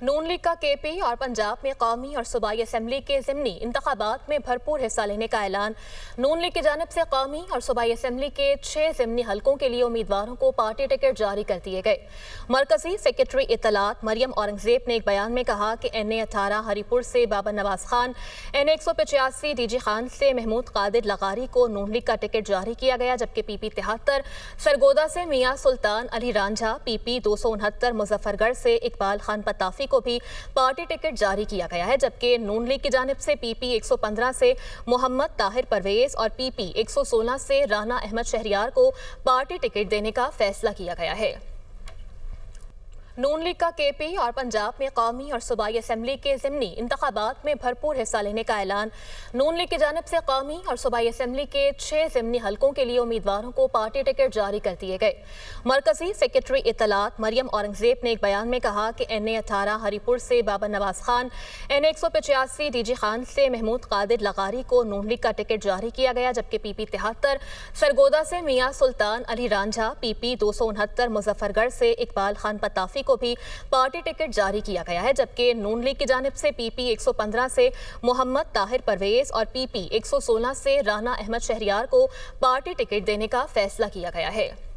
नून league का KP और पंजाब में कौमी और सूबाई असम्बली के ज़िमनी इंतखाबात में भरपूर हिस्सा लेने का ऐलान। नून लीग की जानिब से कौमी और सूबाई असम्बली के 6 ज़िमनी हलकों के लिए उम्मीदवारों को पार्टी टिकट जारी कर दिए गए। मरकजी सेक्रेटरी इत्तलात मरियम औरंगजेब ने एक बयान में कहा कि NA-18 हरीपुर से बाबर नवाज खान, NA-185 DG खान से महमूद कादिर लगारी को नून लीग का टिकट जारी किया गया, जबकि PP-73 सरगोदा से मियां सुल्तान अली रांझा, PP-269 मुजफ्फरगढ़ से इकबाल खान पताफी को भी पार्टी टिकट जारी किया गया है, जबकि नून लीग की जानिब से PP-115 से मोहम्मद ताहिर परवेज और PP-116 से राना अहमद शहरियार को पार्टी टिकट देने का फैसला किया गया है। नून लीग का केपी और पंजाब में कौमी और सूबाई असम्बली के ज़िमनी इंतखाबात में भरपूर हिस्सा लेने का ऐलान। नून लीग की जानिब से कौमी और सूबाई असम्बली के 6 ज़िमनी हलकों के लिए उम्मीदवारों को पार्टी टिकट जारी कर दिए गए। मरकजी सेक्रेटरी इत्तलात मरियम औरंगजेब ने एक बयान में कहा कि NA-18 हरीपुर से बाबर नवाज खान, NA-185 DG खान से महमूद कादिर लगारी को नून लीग का टिकट जारी किया गया, जबकि PP-73 सरगोदा से मियां सुल्तान अली रांझा, PP-269 मुजफ्फरगढ़ से इकबाल खान पताफी को भी पार्टी टिकट जारी किया गया है, जबकि नून लीग की जानिब से PP-115 से मोहम्मद ताहिर परवेज और PP-116 से राना अहमद शहरियार को पार्टी टिकट देने का फैसला किया गया है।